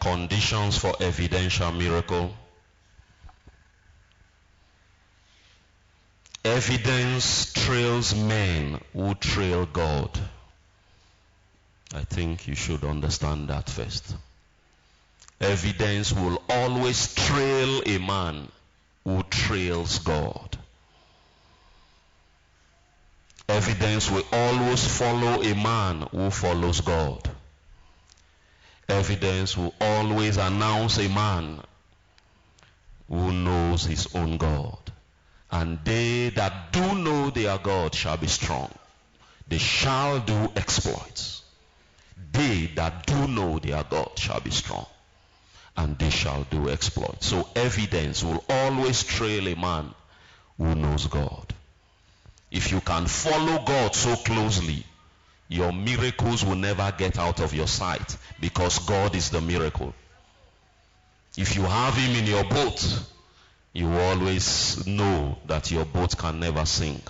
Conditions for evidential miracle. Evidence trails men who trail God. I think you should understand that first. Evidence will always trail a man who trails God. Evidence will always follow a man who follows God. Evidence will always announce a man who knows his own God. And they that do know their God shall be strong. They shall do exploits. They that do know their God shall be strong, and they shall do exploits. So evidence will always trail a man who knows God. If you can follow God so closely, your miracles will never get out of your sight, because God is the miracle. If you have him in your boat, you will always know that your boat can never sink.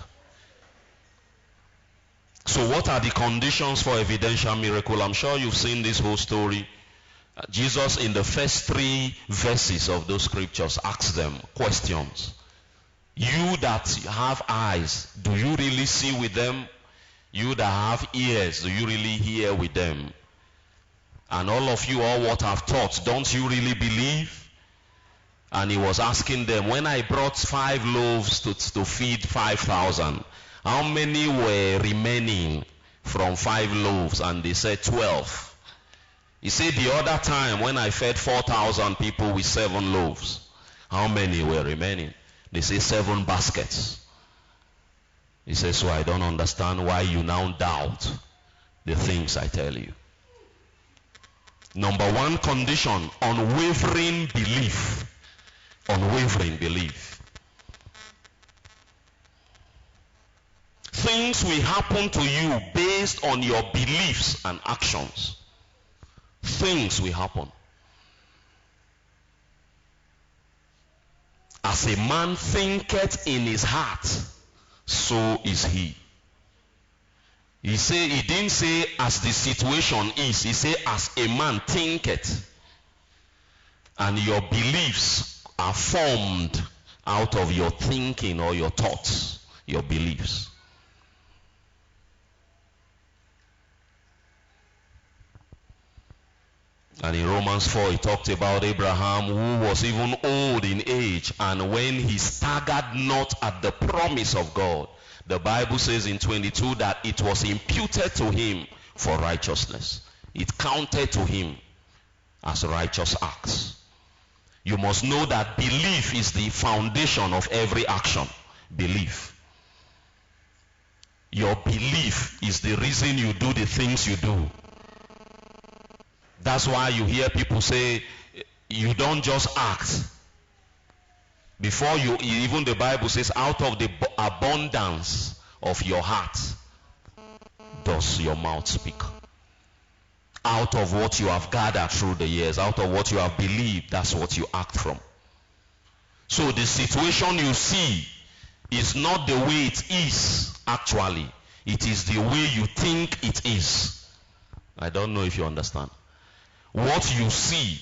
So what are the conditions for evidential miracle? I'm sure you've seen this whole story. Jesus, in the first 3 verses of those scriptures, asks them questions. You that have eyes, do you really see with them? You that have ears, do you really hear with them? And all of you, all what I've taught, don't you really believe? And he was asking them, when I brought 5 loaves to feed 5,000, how many were remaining from 5 loaves? And they said 12. He said, the other time when I fed 4,000 people with 7 loaves, how many were remaining? They say 7 baskets. He says, so I don't understand why you now doubt the things I tell you. Number 1 condition, unwavering belief. Unwavering belief. Things will happen to you based on your beliefs and actions. Things will happen. As a man thinketh in his heart, so is he. He didn't say as the situation is. He said as a man thinketh. And your beliefs are formed out of your thinking or your thoughts, your beliefs. And in Romans 4, he talked about Abraham, who was even old in age, and when he staggered not at the promise of God, the Bible says in 22 that it was imputed to him for righteousness. It counted to him as righteous acts. You must know that belief is the foundation of every action. Belief. Your belief is the reason you do the things you do. That's why you hear people say, you don't just act. Before you, even the Bible says, out of the abundance of your heart does your mouth speak. Out of what you have gathered through the years, out of what you have believed, that's what you act from. So the situation you see is not the way it is actually. It is the way you think it is. I don't know if you understand. What you see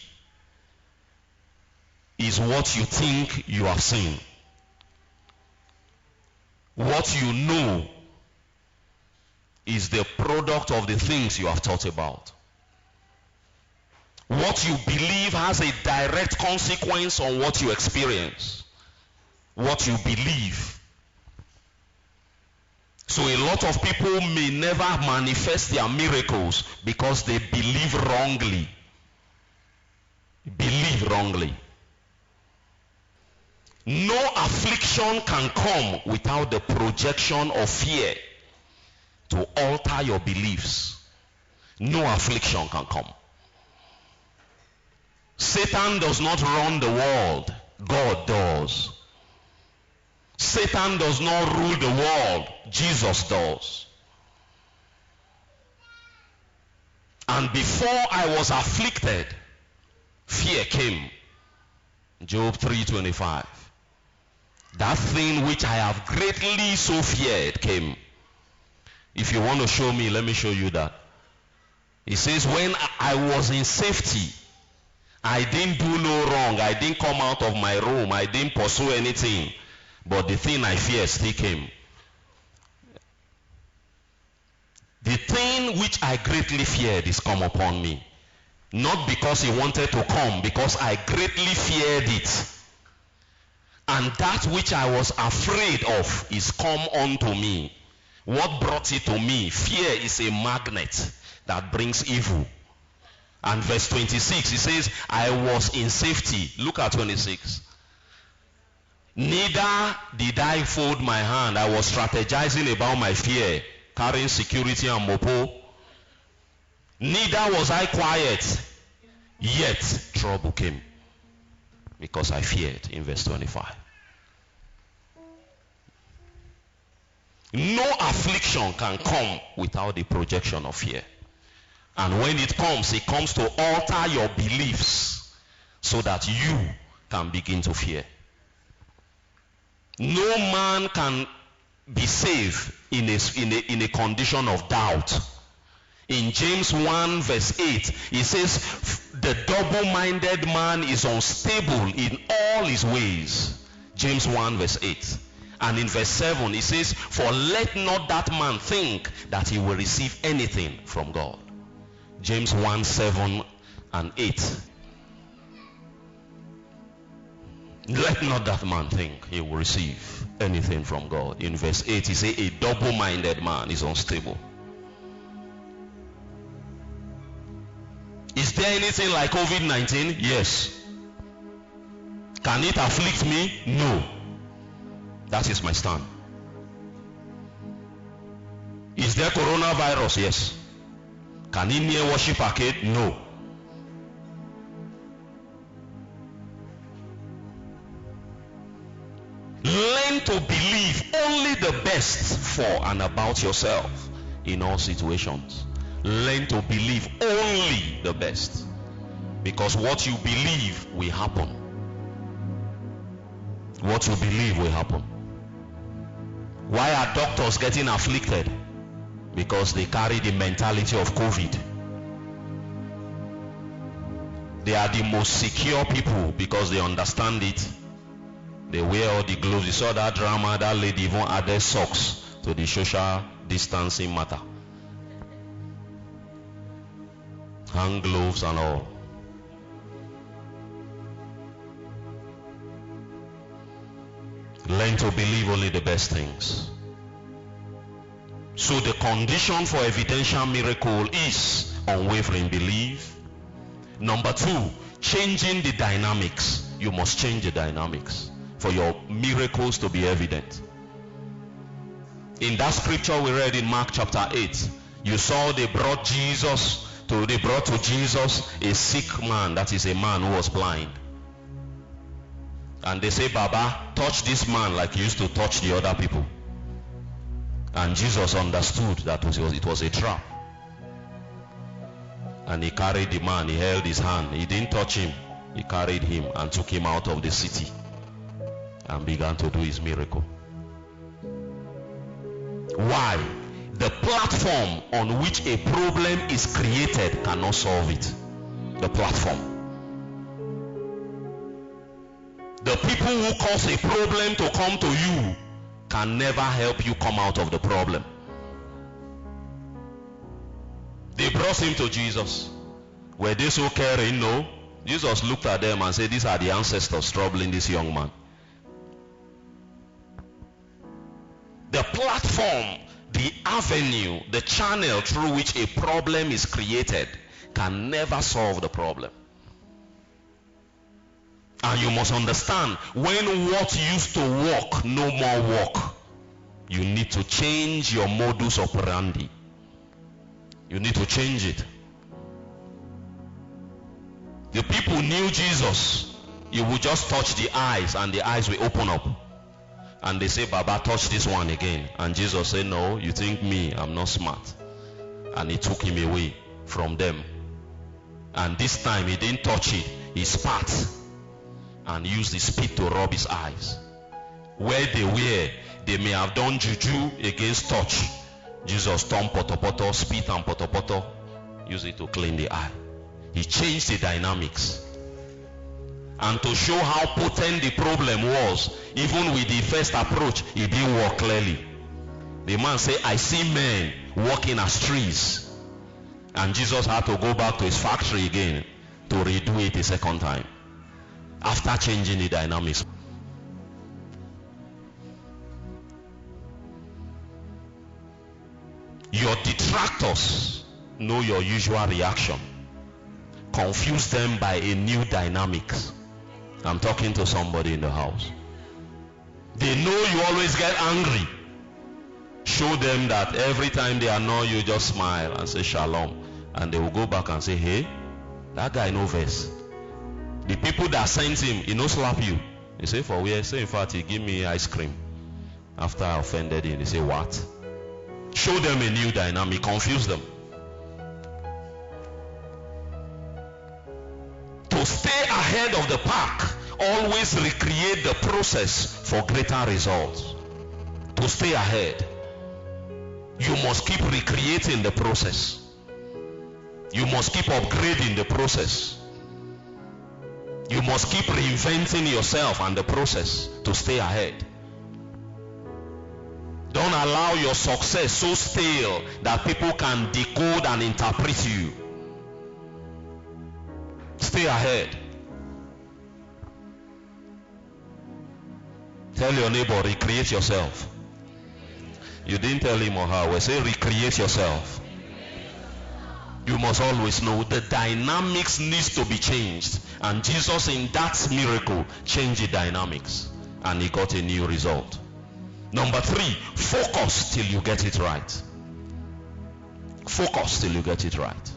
is what you think you have seen. What you know is the product of the things you have thought about. What you believe has a direct consequence on what you experience. What you believe. So a lot of people may never manifest their miracles because they believe wrongly. Believe wrongly. No affliction can come without the projection of fear to alter your beliefs. No affliction can come. Satan does not run the world. God does. Satan does not rule the world. Jesus does. And before I was afflicted, fear came. Job 3:25. That thing which I have greatly so feared came. If you want to show me, let me show you that. He says, when I was in safety, I didn't do no wrong. I didn't come out of my room. I didn't pursue anything. But the thing I feared still came. The thing which I greatly feared is come upon me. Not because he wanted to come, because I greatly feared it. And that which I was afraid of is come unto me. What brought it to me? Fear is a magnet that brings evil. And verse 26, it says, I was in safety. Look at 26. Neither did I fold my hand. I was strategizing about my fear, carrying security and mopo. Neither was I quiet, yet trouble came. Because I feared, in verse 25. No affliction can come without the projection of fear. And when it comes to alter your beliefs so that you can begin to fear. No man can be saved in a condition of doubt. In James 1 verse 8, it says, the double-minded man is unstable in all his ways. James 1 verse 8. And in verse 7, it says, for let not that man think that he will receive anything from God. James 1, 7 and 8. Let not that man think he will receive anything from God. In verse 8, he says, a double-minded man is unstable. Is there anything like COVID-19? Yes. Can it afflict me? No. That is my stand. Is there coronavirus? Yes. Can it near worship arcade? No. Learn to believe only the best for and about yourself in all situations. Learn to believe only the best. Because what you believe will happen. What you believe will happen. Why are doctors getting afflicted? Because they carry the mentality of COVID. They are the most secure people because they understand it. They wear all the gloves. You saw that drama, that lady even added socks to the social distancing matter. Hand gloves and all. Learn to believe only the best things. So the condition for evidential miracle is unwavering belief. Number 2, changing the dynamics. You must change the dynamics for your miracles to be evident. In that scripture we read in Mark chapter 8, you saw they brought to Jesus a sick man, that is a man who was blind. And they say, Baba, touch this man like you used to touch the other people. And Jesus understood that it was a trap. And he carried the man, he held his hand. He didn't touch him. He carried him and took him out of the city and began to do his miracle. Why? The platform on which a problem is created cannot solve it. The platform. The people who cause a problem to come to you can never help you come out of the problem. They brought him to Jesus. Were they so caring? No. Jesus looked at them and said, these are the ancestors troubling this young man. The platform, the avenue, the channel through which a problem is created can never solve the problem. And you must understand, when what used to work no more work, you need to change your modus operandi. You need to change it. The people knew Jesus. You would just touch the eyes and the eyes will open up. And they say, Baba, touch this one again. And Jesus said, no, you think me, I'm not smart. And he took him away from them. And this time he didn't touch it. He spat and used the spit to rub his eyes. Where they were, they may have done juju against touch. Jesus turned potopoto, spit and potopoto, use it to clean the eye. He changed the dynamics. And to show how potent the problem was, even with the first approach, it didn't work clearly. The man said, I see men walking as trees. And Jesus had to go back to his factory again to redo it a second time, after changing the dynamics. Your detractors know your usual reaction. Confuse them by a new dynamics. I'm talking to somebody in the house. They know you always get angry. Show them that every time they annoy you, just smile and say shalom. And they will go back and say, hey, that guy no verse. The people that sent him, he no slap you. He say, for where? Say, in fact, he give me ice cream after I offended him. They say, what? Show them a new dynamic. Confuse them. To stay ahead of the pack, always recreate the process for greater results. To stay ahead, you must keep recreating the process. You must keep upgrading the process. You must keep reinventing yourself and the process to stay ahead. Don't allow your success so stale that people can decode and interpret you. Stay ahead. Tell your neighbor, recreate yourself. You didn't tell him or her. We say recreate yourself. You must always know the dynamics needs to be changed. And Jesus in that miracle changed the dynamics. And he got a new result. Number 3, focus till you get it right. Focus till you get it right.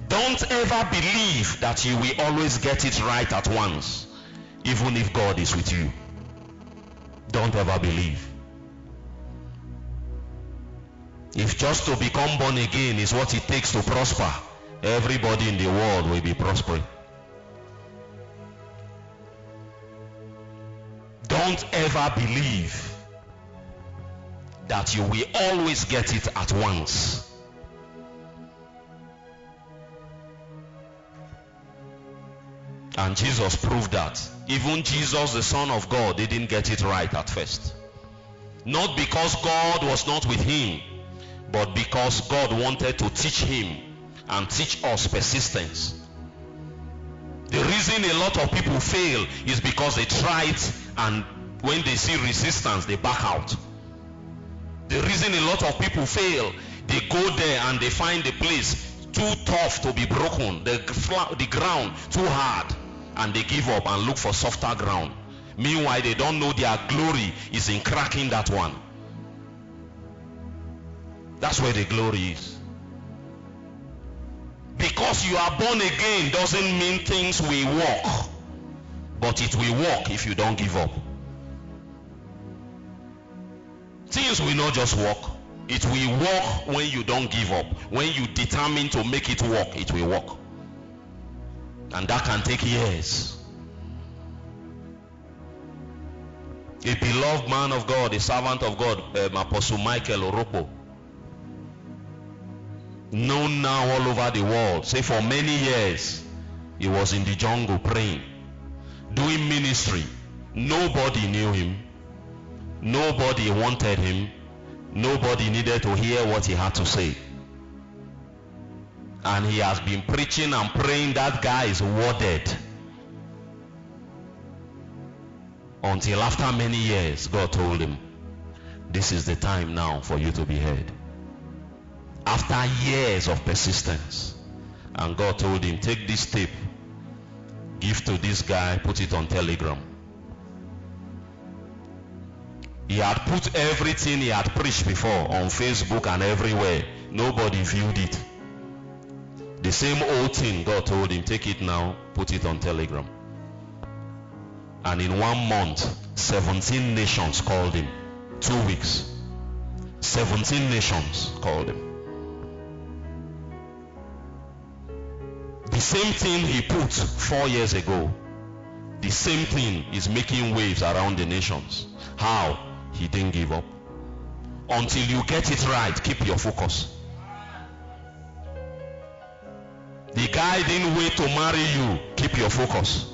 Don't ever believe that you will always get it right at once, even if God is with you. Don't ever believe. If just to become born again is what it takes to prosper, everybody in the world will be prospering. Don't ever believe that you will always get it at once. And Jesus proved that. Even Jesus, the Son of God, didn't get it right at first. Not because God was not with him, but because God wanted to teach him and teach us persistence. The reason a lot of people fail is because they try it, and when they see resistance, they back out. The reason a lot of people fail, they go there and they find the place too tough to be broken, the ground too hard, and they give up and look for softer ground. Meanwhile, they don't know their glory is in cracking that one. That's where the glory is. Because you are born again doesn't mean things will work, but it will work if you don't give up. Things will not just work, it will work when you don't give up. When you determine to make it work, it will work. And that can take years. A beloved man of God, a servant of God, Apostle Michael Oropo, known now all over the world, say for many years he was in the jungle praying, doing ministry. Nobody knew him, nobody wanted him, nobody needed to hear what he had to say. And he has been preaching and praying. That guy is worded. Until after many years, God told him, this is the time now for you to be heard. After years of persistence, and God told him, take this tape, give to this guy, put it on Telegram. He had put everything he had preached before on Facebook and everywhere. Nobody viewed it. The same old thing, God told him, take it now, put it on Telegram. And in 1 month, 17 nations called him. 2 weeks, 17 nations called him. The same thing he put 4 years ago, the same thing is making waves around the nations. How? He didn't give up. Until you get it right, keep your focus. The guy didn't wait to marry you, keep your focus.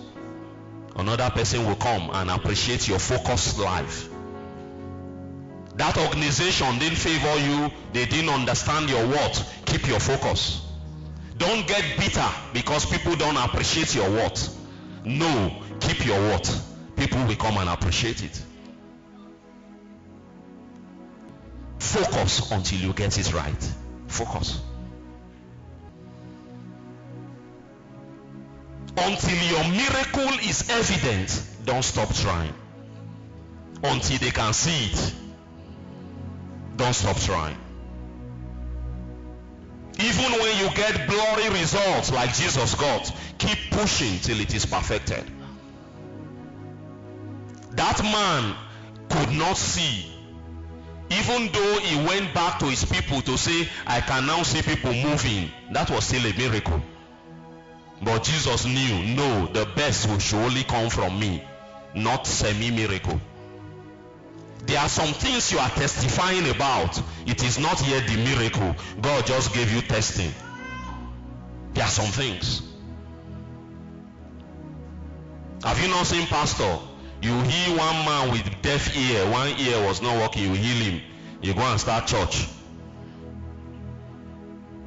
Another person will come and appreciate your focused life. That organization didn't favor you, they didn't understand your worth, keep your focus. Don't get bitter because people don't appreciate your worth. No, keep your worth. People will come and appreciate it. Focus until you get it right. Focus. Until your miracle is evident, don't stop trying. Until they can see it, don't stop trying. Even when you get blurry results like Jesus got, keep pushing till it is perfected. That man could not see. Even though he went back to his people to say, I can now see people moving, that was still a miracle. But Jesus knew, no, the best will surely come from me, not semi-miracle. There are some things you are testifying about. It is not yet the miracle. God just gave you testing. There are some things. Have you not seen pastor? You heal one man with deaf ear. One ear was not working. You heal him. You go and start church.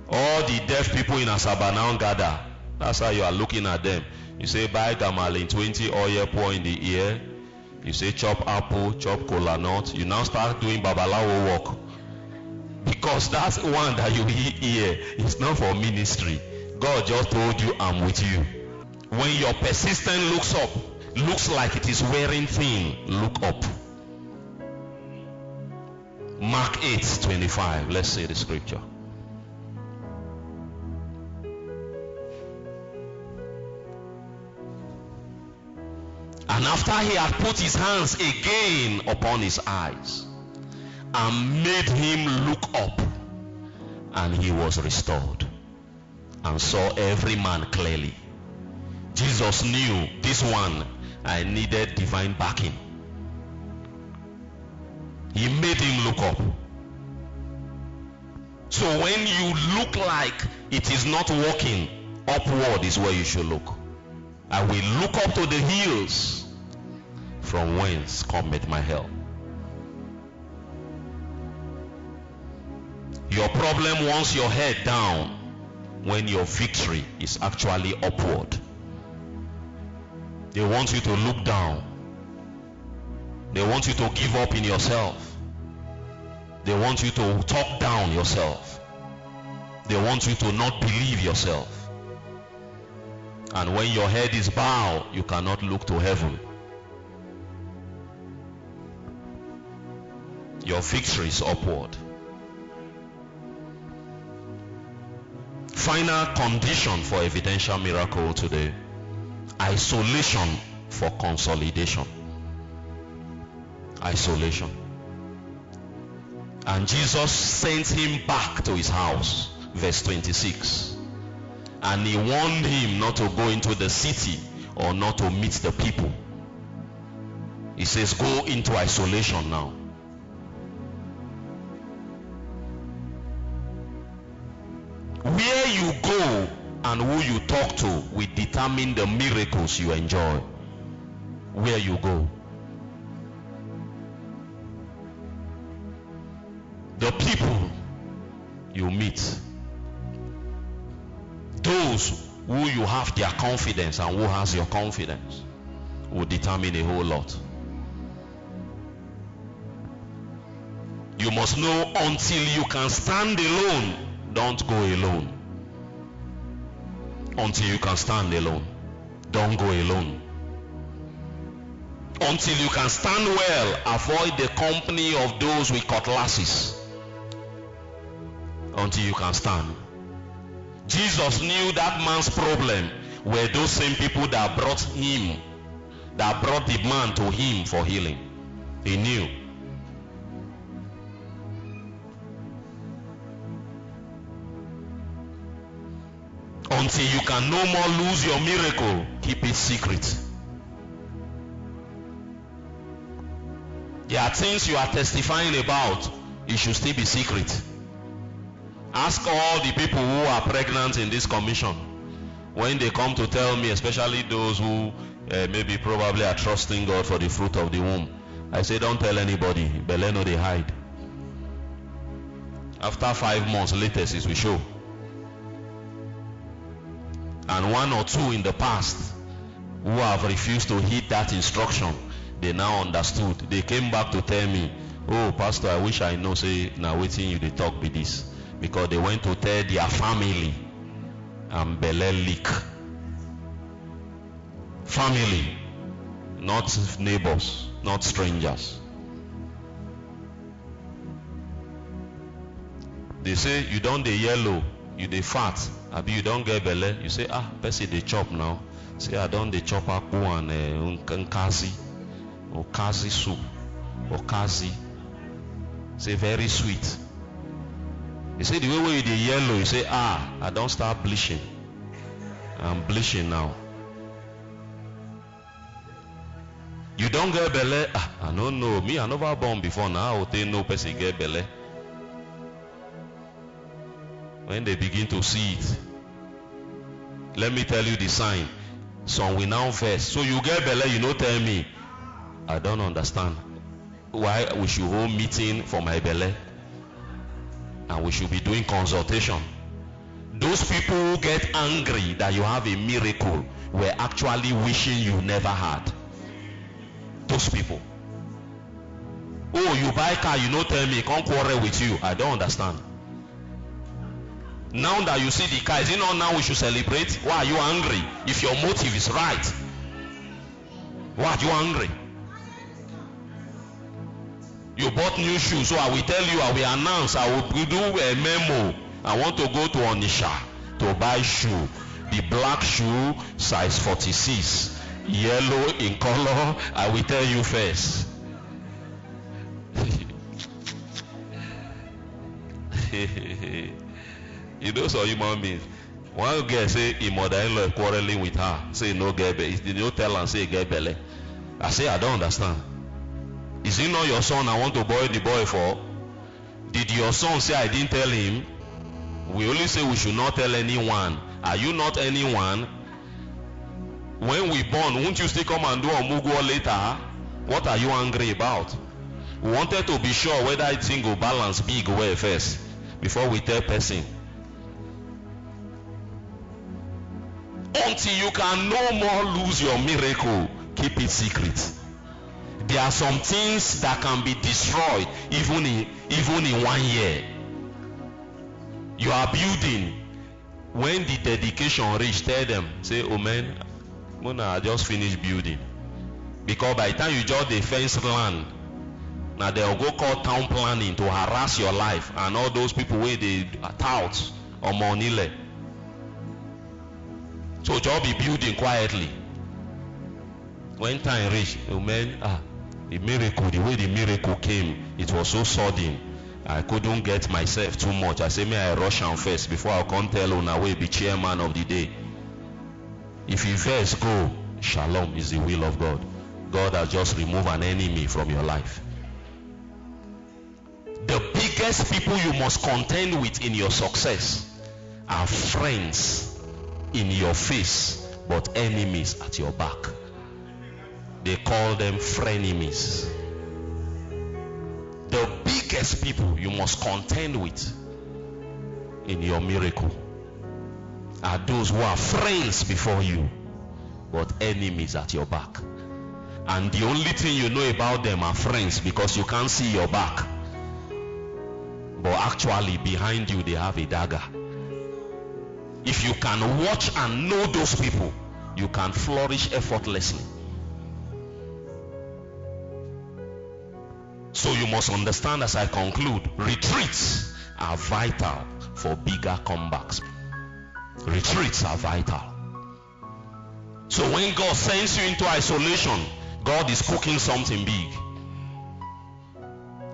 All the deaf people in Asaba now gather. That's how you are looking at them. You say, buy gamalin 20 oil, pour in the ear. You say, chop apple, chop kola nut. You now start doing babalawo work. Because that one that you hear is not for ministry. God just told you, I'm with you. When your persistent looks up, looks like it is wearing thin, look up. Mark 8:25. Let's say the scripture. And after he had put his hands again upon his eyes and made him look up, and he was restored and saw every man clearly. Jesus knew this one, I needed divine backing. He made him look up. So when you look like it is not working, upward is where you should look. I will look up to the hills, from whence cometh my help. Your problem wants your head down when your victory is actually upward. They want you to look down. They want you to give up in yourself. They want you to talk down yourself. They want you to not believe yourself. And when your head is bowed, you cannot look to heaven. Your victory is upward. Final condition for evidential miracle today: isolation for consolidation. Isolation. And Jesus sent him back to his house, verse 26. And he warned him not to go into the city or not to meet the people. He says, go into isolation now. Where you go and who you talk to will determine the miracles you enjoy. Where you go. The people you meet, those who you have their confidence and who has your confidence, will determine a whole lot. You must know, until you can stand alone, don't go alone. Until you can stand alone, don't go alone. Until you can stand well, avoid the company of those with cutlasses. Until you can stand. Jesus knew that man's problem were those same people that brought him, that brought the man to him for healing. He knew. Until you can no more lose your miracle, keep it secret. There are things you are testifying about, It should still be secret. Ask all the people who are pregnant in this commission. When they come to tell me, especially those who maybe probably are trusting God for the fruit of the womb, I say, don't tell anybody. Belle no they hide. After 5 months latest, it will show. And 1 or 2 in the past who have refused to heed that instruction, they now understood. They came back to tell me, oh pastor, I wish I know, say now waiting you they talk with this, because they went to tell their family and belle leak. Family, not neighbors, not strangers. They say you don't dey yellow, you dey fat, abi you don't get belle. You say, person dey chop now. Say I don't dey chop akpu and nkazi, okazi soup, okazi. Say very sweet. You say the way you dey yellow, you say, I don't start bleaching. I'm bleaching now. You don't get belle. I don't know. Me, I never born before now. I will tell no person get belle. When they begin to see it, let me tell you the sign. Some will now verse. So you get belle, you know, tell me. I don't understand why we should hold meeting for my belle, and we should be doing consultation. Those people who get angry that you have a miracle were actually wishing you never had. Those people. Oh, you buy car, you know, tell me, can't quarrel with you. I don't understand. Now that you see the car, is it not now we should celebrate? Why are you angry? If your motive is right, why are you angry? You bought new shoes, so I will tell you, I will announce, I will do a memo. I want to go to Onisha to buy shoe. The black shoe, size 46, yellow in color. I will tell you first. You know, so human beings. One girl say his mother-in-law quarreling with her. Say no get belle. Did you tell her say get belle? I say I don't understand. Is it not your son I want to boil the boy for? Did your son say I didn't tell him? We only say we should not tell anyone. Are you not anyone? When we born, won't you still come and do omugo later? What are you angry about? We wanted to be sure whether it's single balance big way first before we tell person. Until you can no more lose your miracle, keep it secret. There are some things that can be destroyed even in 1 year. You are building. When the dedication reach, tell them, say, oh man, I just finished building. Because by the time you just defense land, now they'll go call town planning to harass your life, and all those people where they tout or money. So just be building quietly. When time reach, oh man, the miracle, the way the miracle came, it was so sudden. I couldn't get myself too much. I say, may I rush on first before I come tell on way be chairman of the day. If you first go, shalom is the will of God. God has just removed an enemy from your life. The biggest people you must contend with in your success are friends in your face, but enemies at your back. They call them frenemies. The biggest people you must contend with in your miracle are those who are friends before you, but enemies at your back. And the only thing you know about them are friends because you can't see your back. But actually behind you they have a dagger. If you can watch and know those people, you can flourish effortlessly. So you must understand as I conclude, retreats are vital for bigger comebacks. Retreats are vital. So when God sends you into isolation, God is cooking something big.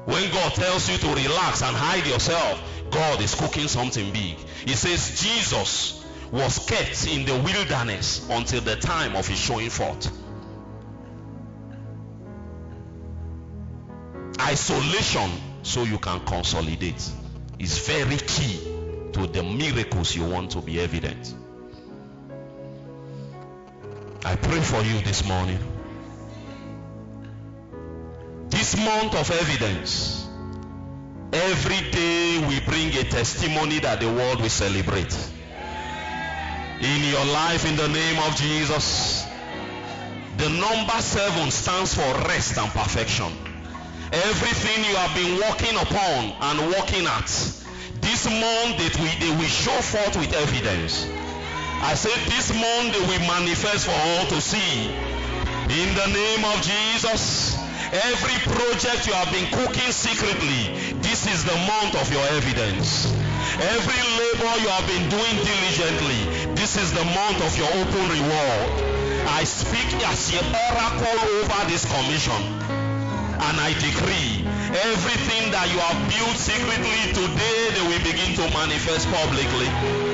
When God tells you to relax and hide yourself, God is cooking something big. He says Jesus was kept in the wilderness until the time of his showing forth. Isolation so you can consolidate. It's very key to the miracles you want to be evident. I pray for you this morning. This month of evidence, every day we bring a testimony that the world will celebrate. In your life, in the name of Jesus, the number 7 stands for rest and perfection. Everything you have been working upon and working at, this month they will show forth with evidence. I said this month they will manifest for all to see. In the name of Jesus, every project you have been cooking secretly, this is the month of your evidence. Every labor you have been doing diligently, this is the month of your open reward. I speak as an oracle over this commission, and I decree everything that you have built secretly today, they will begin to manifest publicly.